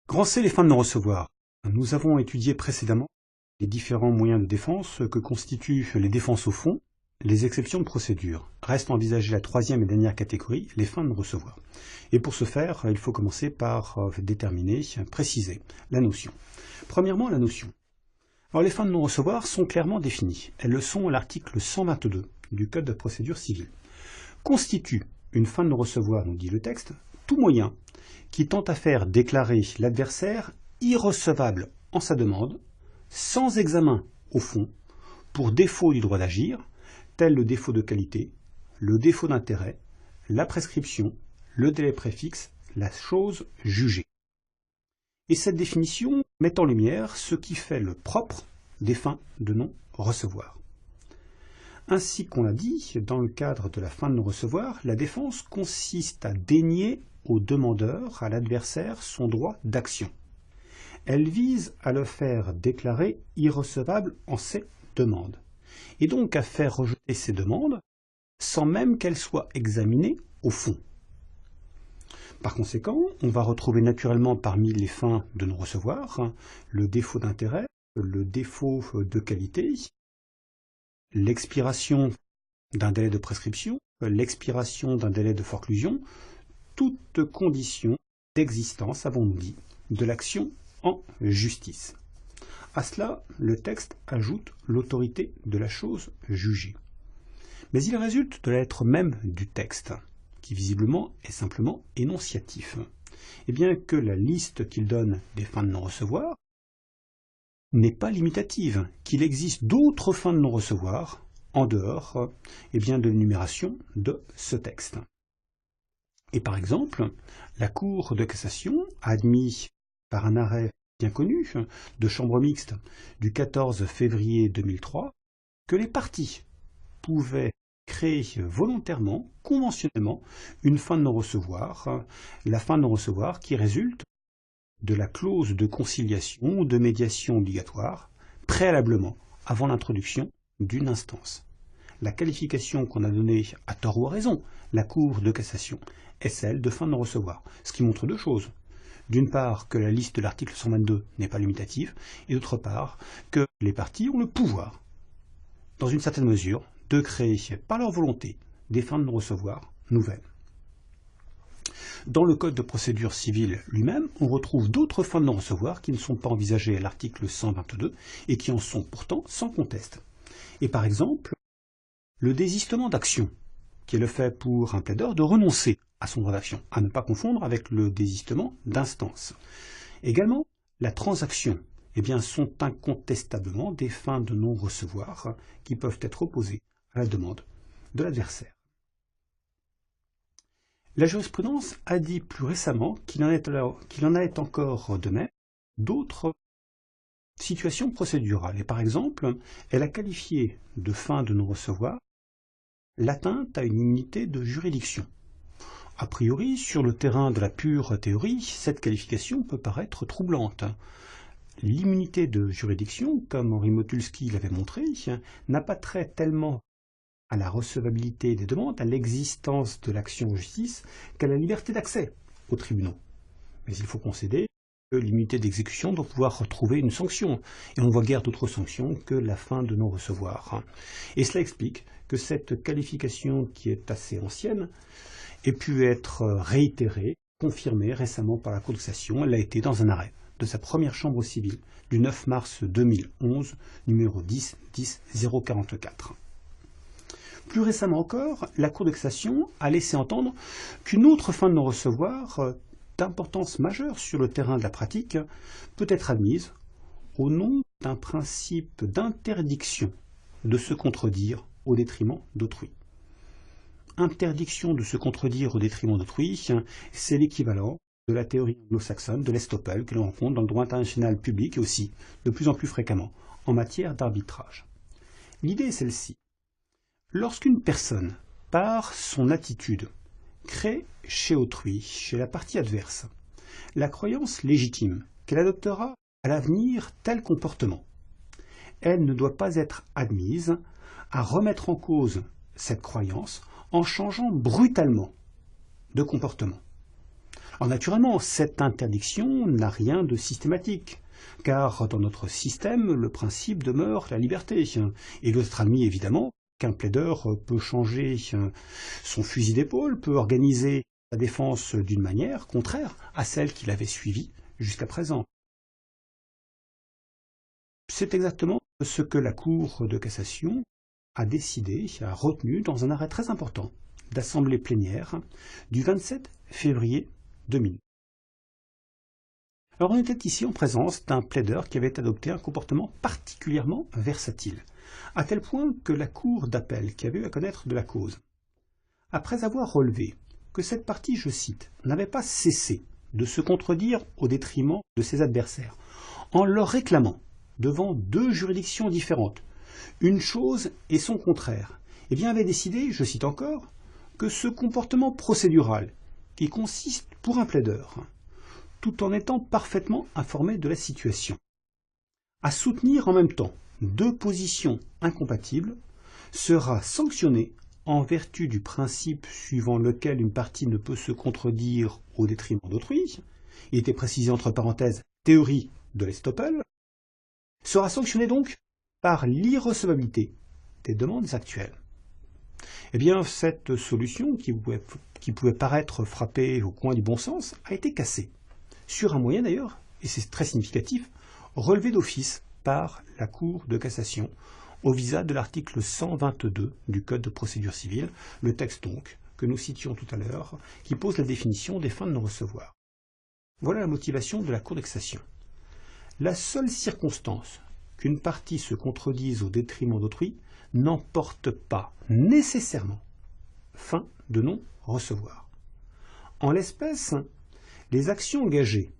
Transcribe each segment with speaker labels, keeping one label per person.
Speaker 1: Grand C, les fins de non-recevoir. Nous avons étudié précédemment les différents moyens de défense que constituent les défenses au fond, les exceptions de procédure. Reste à envisager la troisième et dernière catégorie, les fins de non-recevoir. Et pour ce faire, il faut commencer par déterminer, préciser la notion. Premièrement, la notion. Alors, les fins de non-recevoir sont clairement définies. Elles le sont à l'article 122 du Code de procédure civile. Constitue une fin de non-recevoir, nous dit le texte, tout moyen qui tend à faire déclarer l'adversaire irrecevable en sa demande, sans examen au fond, pour défaut du droit d'agir, tel le défaut de qualité, le défaut d'intérêt, la prescription, le délai préfixe, la chose jugée. Et cette définition met en lumière ce qui fait le propre des fins de non-recevoir. Ainsi qu'on l'a dit, dans le cadre de la fin de non-recevoir, la défense consiste à dénier au demandeur, à l'adversaire, son droit d'action. Elle vise à le faire déclarer irrecevable en ses demandes, et donc à faire rejeter ses demandes sans même qu'elles soient examinées au fond. Par conséquent, on va retrouver naturellement parmi les fins de non-recevoir le défaut d'intérêt, le défaut de qualité, l'expiration d'un délai de prescription, l'expiration d'un délai de forclusion, toute condition d'existence, avons-nous dit, de l'action en justice. À cela, le texte ajoute l'autorité de la chose jugée. Mais il résulte de la lettre même du texte, qui visiblement est simplement énonciatif, et bien que la liste qu'il donne des fins de non-recevoir n'est pas limitative, qu'il existe d'autres fins de non-recevoir en dehors de l'énumération de ce texte. Et par exemple, la Cour de cassation a admis par un arrêt bien connu de chambre mixte du 14 février 2003 que les parties pouvaient créer volontairement, conventionnellement, une fin de non-recevoir, la fin de non-recevoir qui résulte de la clause de conciliation ou de médiation obligatoire préalablement avant l'introduction d'une instance. La qualification qu'on a donnée à tort ou à raison, la Cour de cassation, est celle de fin de non-recevoir, ce qui montre deux choses. D'une part, que la liste de l'article 122 n'est pas limitative, et d'autre part, que les parties ont le pouvoir, dans une certaine mesure, de créer par leur volonté des fins de non-recevoir nouvelles. Dans le Code de procédure civile lui-même, on retrouve d'autres fins de non-recevoir qui ne sont pas envisagées à l'article 122 et qui en sont pourtant sans conteste. Et par exemple, le désistement d'action, qui est le fait pour un plaideur de renoncer à son droit d'action, à ne pas confondre avec le désistement d'instance. Également, la transaction, sont incontestablement des fins de non-recevoir qui peuvent être opposées à la demande de l'adversaire. La jurisprudence a dit plus récemment qu'il en est encore de même d'autres situations procédurales. Et par exemple, elle a qualifié de fin de non-recevoir l'atteinte à une immunité de juridiction. A priori, sur le terrain de la pure théorie, cette qualification peut paraître troublante. L'immunité de juridiction, comme Henri Motulski l'avait montré, n'a pas trait tellement à la recevabilité des demandes, à l'existence de l'action en justice, qu'à la liberté d'accès aux tribunaux. Mais il faut concéder que l'immunité d'exécution doit pouvoir retrouver une sanction, et on ne voit guère d'autre sanction que la fin de non-recevoir. Et cela explique que cette qualification, qui est assez ancienne, ait pu être réitérée, confirmée récemment par la Cour de cassation. Elle a été dans un arrêt de sa première chambre civile du 9 mars 2011, numéro 10-10-044. Plus récemment encore, la Cour de cassation a laissé entendre qu'une autre fin de non-recevoir d'importance majeure sur le terrain de la pratique peut être admise au nom d'un principe d'interdiction de se contredire au détriment d'autrui. Interdiction de se contredire au détriment d'autrui, c'est l'équivalent de la théorie anglo-saxonne de l'estoppel que l'on rencontre dans le droit international public et aussi de plus en plus fréquemment en matière d'arbitrage. L'idée est celle-ci. Lorsqu'une personne, par son attitude, crée chez autrui, chez la partie adverse, la croyance légitime qu'elle adoptera à l'avenir tel comportement, elle ne doit pas être admise à remettre en cause cette croyance en changeant brutalement de comportement. Alors naturellement, cette interdiction n'a rien de systématique, car dans notre système, le principe demeure la liberté. Et l'autre admis évidemment qu'un plaideur peut changer son fusil d'épaule, peut organiser sa défense d'une manière contraire à celle qu'il avait suivie jusqu'à présent. C'est exactement ce que la Cour de cassation a décidé, a retenu dans un arrêt très important d'assemblée plénière du 27 février 2000. Alors on était ici en présence d'un plaideur qui avait adopté un comportement particulièrement versatile, à tel point que la Cour d'appel, qui avait eu à connaître de la cause, après avoir relevé que cette partie, je cite, n'avait pas cessé de se contredire au détriment de ses adversaires, en leur réclamant, devant deux juridictions différentes, une chose et son contraire, et bien avait décidé, je cite encore, que ce comportement procédural, qui consiste pour un plaideur, tout en étant parfaitement informé de la situation, à soutenir en même temps deux positions incompatibles, sera sanctionné en vertu du principe suivant lequel une partie ne peut se contredire au détriment d'autrui, il était précisé entre parenthèses théorie de l'estoppel, sera sanctionné donc par l'irrecevabilité des demandes actuelles. Eh bien, cette solution, qui pouvait paraître frapper au coin du bon sens, a été cassée, sur un moyen d'ailleurs, et c'est très significatif, relevé d'office par la Cour de cassation, au visa de l'article 122 du Code de procédure civile, le texte donc, que nous citions tout à l'heure, qui pose la définition des fins de non-recevoir. Voilà la motivation de la Cour de cassation. La seule circonstance qu'une partie se contredise au détriment d'autrui n'emporte pas nécessairement fin de non-recevoir. En l'espèce, les actions engagées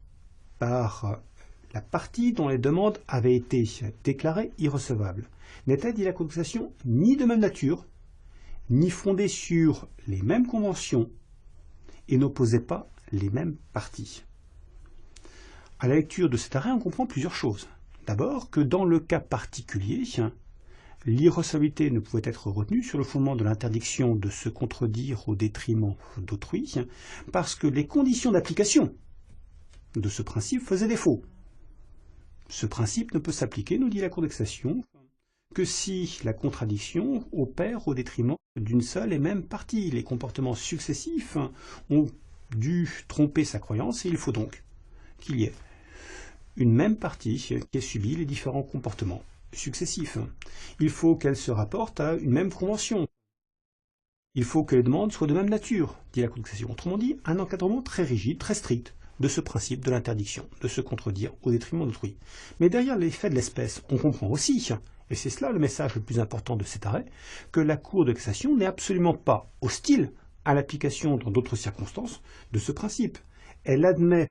Speaker 1: par la partie dont les demandes avaient été déclarées irrecevables n'étaient, dit la Cour de cassation, ni de même nature, ni fondées sur les mêmes conventions et n'opposaient pas les mêmes parties. À la lecture de cet arrêt, on comprend plusieurs choses. D'abord, que dans le cas particulier, l'irrecevabilité ne pouvait être retenue sur le fondement de l'interdiction de se contredire au détriment d'autrui, parce que les conditions d'application de ce principe faisaient défaut. Ce principe ne peut s'appliquer, nous dit la Cour de cassation, que si la contradiction opère au détriment d'une seule et même partie. Les comportements successifs ont dû tromper sa croyance et il faut donc qu'il y ait une même partie qui ait subi les différents comportements successifs. Il faut qu'elle se rapporte à une même convention. Il faut que les demandes soient de même nature, dit la Cour de cassation. Autrement dit, un encadrement très rigide, très strict de ce principe de l'interdiction de se contredire au détriment d'autrui. Mais derrière les faits de l'espèce, on comprend aussi, et c'est cela le message le plus important de cet arrêt, que la Cour de cassation n'est absolument pas hostile à l'application dans d'autres circonstances de ce principe. Elle admet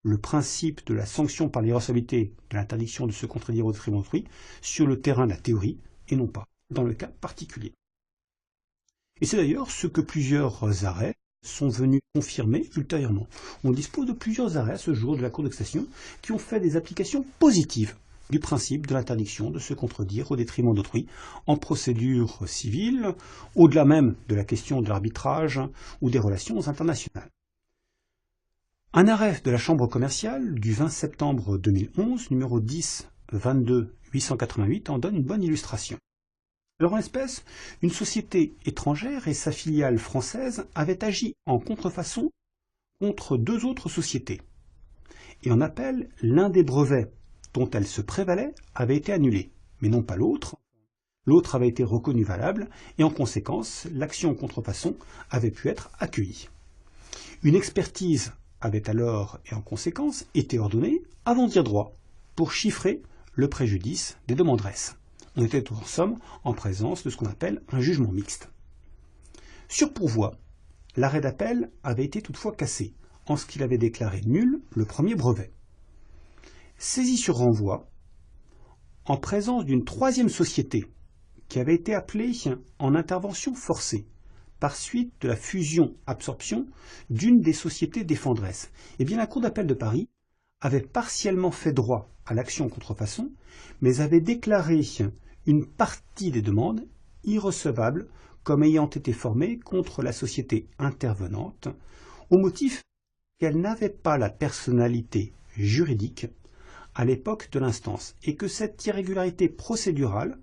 Speaker 1: le principe de la sanction par l'irrecevabilité de l'interdiction de se contredire au détriment d'autrui sur le terrain de la théorie et non pas dans le cas particulier. Et c'est d'ailleurs ce que plusieurs arrêts sont venus confirmer ultérieurement. On dispose de plusieurs arrêts à ce jour de la Cour de cassation qui ont fait des applications positives du principe de l'interdiction de se contredire au détriment d'autrui en procédure civile, au-delà même de la question de l'arbitrage ou des relations internationales. Un arrêt de la Chambre commerciale du 20 septembre 2011, numéro 10-22-888, en donne une bonne illustration. Alors en l'espèce, une société étrangère et sa filiale française avaient agi en contrefaçon contre deux autres sociétés. Et en appel, l'un des brevets dont elle se prévalait avait été annulé, mais non pas l'autre. L'autre avait été reconnu valable et en conséquence, l'action en contrefaçon avait pu être accueillie. Une expertise avait alors et en conséquence été ordonnée avant de dire droit pour chiffrer le préjudice des demanderesses. On était en somme en présence de ce qu'on appelle un jugement mixte. Sur pourvoi, l'arrêt d'appel avait été toutefois cassé, en ce qu'il avait déclaré nul le premier brevet. Saisi sur renvoi, en présence d'une troisième société qui avait été appelée en intervention forcée par suite de la fusion-absorption d'une des sociétés défenderesses, eh bien la Cour d'appel de Paris avait partiellement fait droit à l'action en contrefaçon, mais avait déclaré une partie des demandes irrecevables comme ayant été formées contre la société intervenante, au motif qu'elle n'avait pas la personnalité juridique à l'époque de l'instance et que cette irrégularité procédurale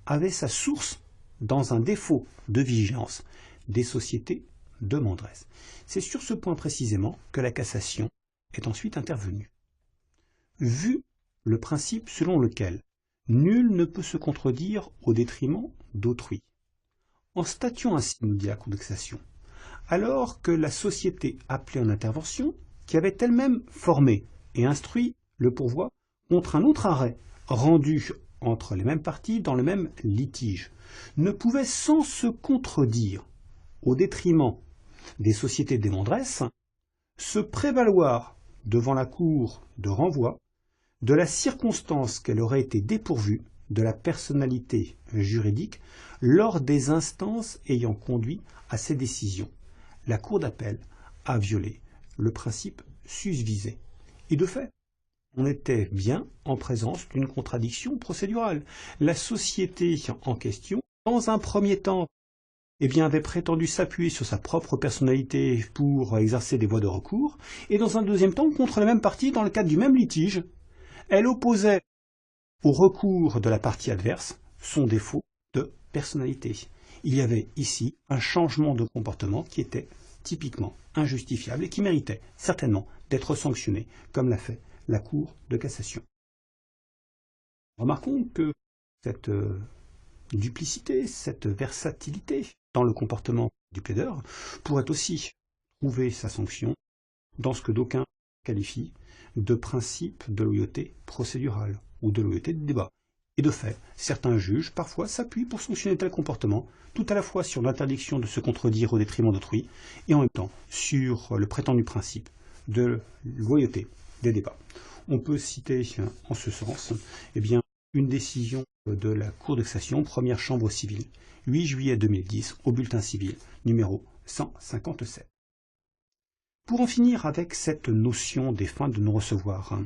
Speaker 1: avait sa source dans un défaut de vigilance des sociétés demanderesses. C'est sur ce point précisément que la cassation est ensuite intervenue. Vu le principe selon lequel nul ne peut se contredire au détriment d'autrui, en statuant ainsi, nous dit la Cour de cassation, alors que la société appelée en intervention, qui avait elle-même formé et instruit le pourvoi contre un autre arrêt rendu entre les mêmes parties dans le même litige, ne pouvait sans se contredire au détriment des sociétés demanderesses se prévaloir devant la Cour de renvoi de la circonstance qu'elle aurait été dépourvue de la personnalité juridique lors des instances ayant conduit à ces décisions. La Cour d'appel a violé le principe susvisé. Et de fait, on était bien en présence d'une contradiction procédurale. La société en question, dans un premier temps, avait prétendu s'appuyer sur sa propre personnalité pour exercer des voies de recours, et dans un deuxième temps, contre la même partie, dans le cadre du même litige, elle opposait au recours de la partie adverse son défaut de personnalité. Il y avait ici un changement de comportement qui était typiquement injustifiable et qui méritait certainement d'être sanctionné, comme l'a fait la Cour de cassation. Remarquons que cette duplicité, cette versatilité dans le comportement du plaideur pourrait aussi trouver sa sanction dans ce que d'aucuns qualifient de principe de loyauté procédurale ou de loyauté de débat. Et de fait, certains juges parfois s'appuient pour sanctionner tel comportement, tout à la fois sur l'interdiction de se contredire au détriment d'autrui et en même temps sur le prétendu principe de loyauté des débats. On peut citer en ce sens une décision de la Cour de cassation, première chambre civile, 8 juillet 2010, au bulletin civil numéro 157. Pour en finir avec cette notion des fins de non-recevoir,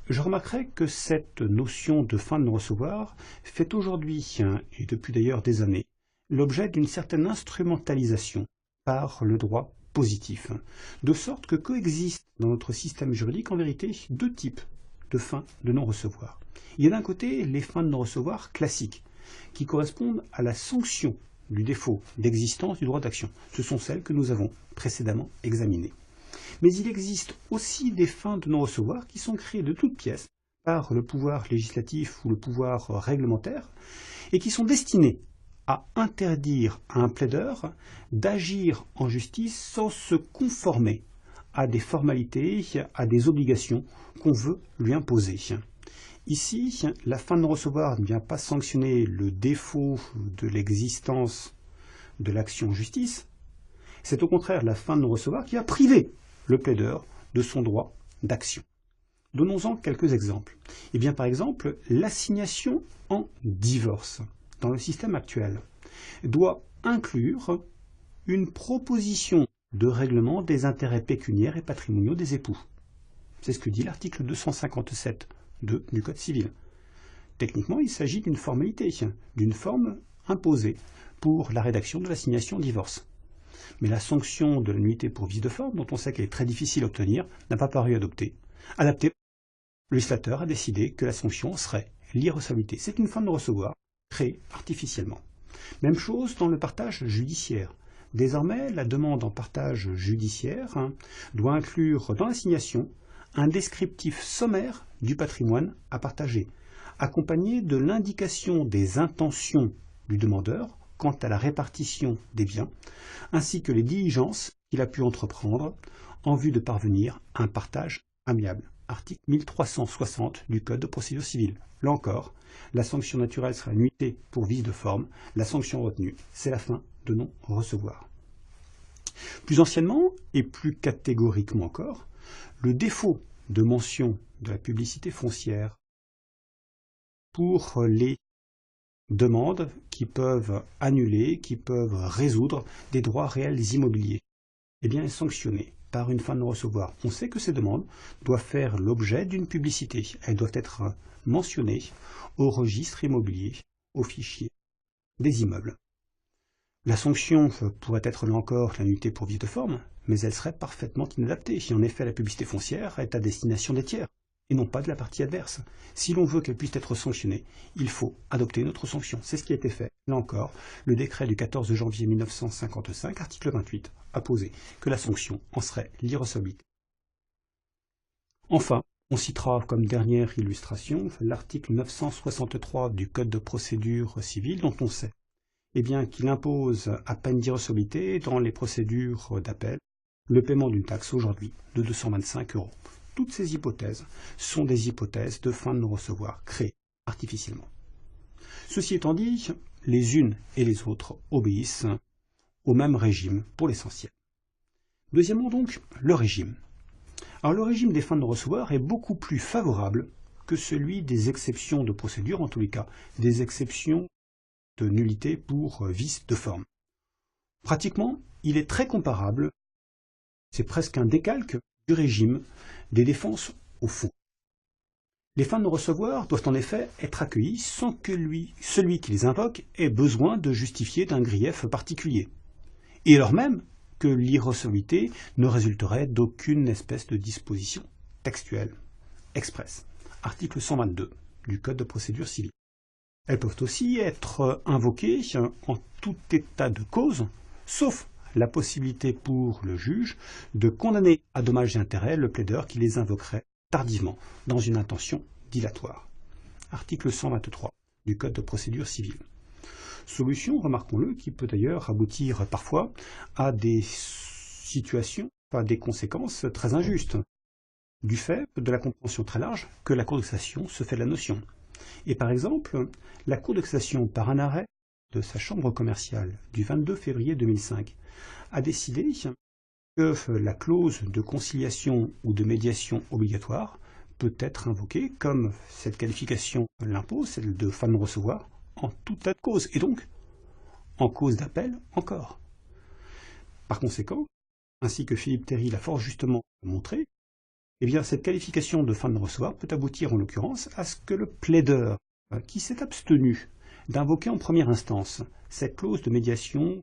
Speaker 1: je remarquerai que cette notion de fin de non-recevoir fait aujourd'hui, et depuis d'ailleurs des années, l'objet d'une certaine instrumentalisation par le droit positif, de sorte que coexistent dans notre système juridique en vérité deux types de fins de non-recevoir. Il y a d'un côté les fins de non-recevoir classiques, qui correspondent à la sanction du défaut d'existence du droit d'action. Ce sont celles que nous avons précédemment examinées. Mais il existe aussi des fins de non-recevoir qui sont créées de toutes pièces par le pouvoir législatif ou le pouvoir réglementaire et qui sont destinées à interdire à un plaideur d'agir en justice sans se conformer à des formalités, à des obligations qu'on veut lui imposer. Ici, la fin de non-recevoir ne vient pas sanctionner le défaut de l'existence de l'action en justice, c'est au contraire la fin de non-recevoir qui a privé le plaideur de son droit d'action. Donnons-en quelques exemples. Par exemple, l'assignation en divorce dans le système actuel doit inclure une proposition de règlement des intérêts pécuniaires et patrimoniaux des époux. C'est ce que dit l'article 257 du Code civil. Techniquement, il s'agit d'une formalité, d'une forme imposée pour la rédaction de l'assignation en divorce. Mais la sanction de la nullité pour vice de forme, dont on sait qu'elle est très difficile à obtenir, n'a pas paru adoptée. Le législateur a décidé que la sanction serait l'irrecevabilité. C'est une fin de recevoir créée artificiellement. Même chose dans le partage judiciaire. Désormais, la demande en partage judiciaire doit inclure dans l'assignation un descriptif sommaire du patrimoine à partager, accompagné de l'indication des intentions du demandeur quant à la répartition des biens, ainsi que les diligences qu'il a pu entreprendre en vue de parvenir à un partage amiable. Article 1360 du Code de procédure civile. Là encore, la sanction naturelle sera la nullité pour vice de forme. La sanction retenue, c'est la fin de non-recevoir. Plus anciennement, et plus catégoriquement encore, le défaut de mention de la publicité foncière pour les demandes qui peuvent annuler, qui peuvent résoudre des droits réels immobiliers, est sanctionné par une fin de non-recevoir. On sait que ces demandes doivent faire l'objet d'une publicité. Elles doivent être mentionnées au registre immobilier, au fichier des immeubles. La sanction pourrait être là encore la nullité pour vice de forme, mais elle serait parfaitement inadaptée si en effet la publicité foncière est à destination des tiers, et non pas de la partie adverse. Si l'on veut qu'elle puisse être sanctionnée, il faut adopter une autre sanction. C'est ce qui a été fait. Là encore, le décret du 14 janvier 1955, article 28, a posé que la sanction en serait l'irrecevabilité. Enfin, on citera comme dernière illustration l'article 963 du Code de procédure civile dont on sait qu'il impose à peine d'irrecevabilité dans les procédures d'appel le paiement d'une taxe aujourd'hui de 225 €. Toutes ces hypothèses sont des hypothèses de fin de non-recevoir créées artificiellement. Ceci étant dit, les unes et les autres obéissent au même régime pour l'essentiel. Deuxièmement donc, le régime. Alors le régime des fins de non-recevoir est beaucoup plus favorable que celui des exceptions de procédure, en tous les cas, des exceptions de nullité pour vice de forme. Pratiquement, il est très comparable, c'est presque un décalque du régime des défenses au fond. Les fins de non-recevoir doivent en effet être accueillies sans que celui qui les invoque ait besoin de justifier d'un grief particulier, et alors même que l'irrecevabilité ne résulterait d'aucune espèce de disposition textuelle expresse. Article 122 du Code de procédure civile. Elles peuvent aussi être invoquées en tout état de cause, sauf la possibilité pour le juge de condamner à dommages et intérêts le plaideur qui les invoquerait tardivement dans une intention dilatoire. Article 123 du Code de procédure civile. Solution, remarquons-le, qui peut d'ailleurs aboutir parfois à des situations, à des conséquences très injustes, du fait de la compréhension très large que la Cour de cassation se fait de la notion. Et par exemple, la Cour de cassation, par un arrêt de sa chambre commerciale du 22 février 2005, a décidé que la clause de conciliation ou de médiation obligatoire peut être invoquée comme cette qualification l'impose, celle de fin de non-recevoir, en tout état de cause, et donc en cause d'appel encore. Par conséquent, ainsi que Philippe Théry l'a fort justement montré, cette qualification de fin de non-recevoir peut aboutir en l'occurrence à ce que le plaideur qui s'est abstenu d'invoquer en première instance cette clause de médiation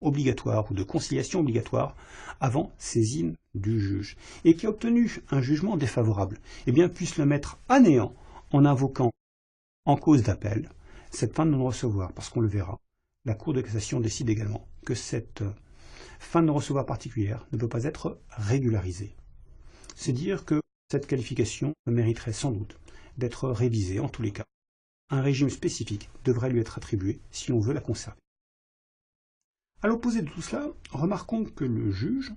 Speaker 1: obligatoire ou de conciliation obligatoire avant saisine du juge et qui a obtenu un jugement défavorable, puisse le mettre à néant en invoquant en cause d'appel cette fin de non-recevoir, parce qu'on le verra, la Cour de cassation décide également que cette fin de non-recevoir particulière ne peut pas être régularisée. C'est dire que cette qualification mériterait sans doute d'être révisée en tous les cas. Un régime spécifique devrait lui être attribué si on veut la conserver. À l'opposé de tout cela, remarquons que le juge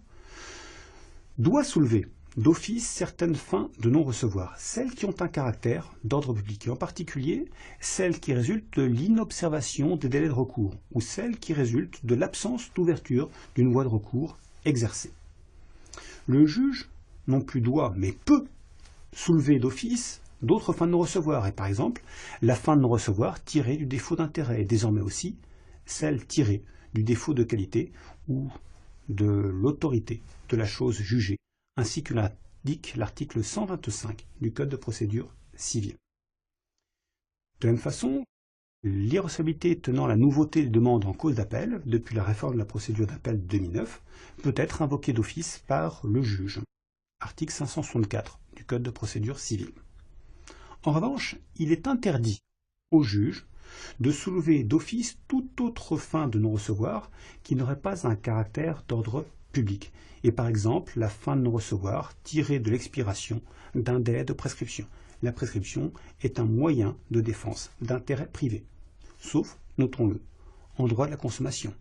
Speaker 1: doit soulever d'office certaines fins de non-recevoir, celles qui ont un caractère d'ordre public, et en particulier celles qui résultent de l'inobservation des délais de recours, ou celles qui résultent de l'absence d'ouverture d'une voie de recours exercée. Le juge non plus doit, mais peut soulever d'office d'autres fins de non-recevoir, et par exemple la fin de non-recevoir tirée du défaut d'intérêt, et désormais aussi celle tirée du défaut de qualité ou de l'autorité de la chose jugée, ainsi que l'indique l'article 125 du Code de procédure civile. De la même façon, l'irrecevabilité tenant la nouveauté des demandes en cause d'appel, depuis la réforme de la procédure d'appel de 2009, peut être invoquée d'office par le juge. Article 564 du Code de procédure civile. En revanche, il est interdit au juge de soulever d'office toute autre fin de non-recevoir qui n'aurait pas un caractère d'ordre public, et par exemple la fin de non-recevoir tirée de l'expiration d'un délai de prescription. La prescription est un moyen de défense d'intérêt privé, sauf, notons-le, en droit de la consommation.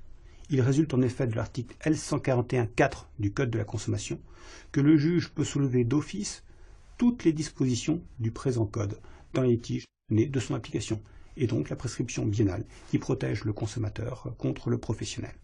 Speaker 1: Il résulte en effet de l'article L141.4 du Code de la consommation que le juge peut soulever d'office toutes les dispositions du présent code dans les litiges nés de son application, et donc la prescription biennale qui protège le consommateur contre le professionnel.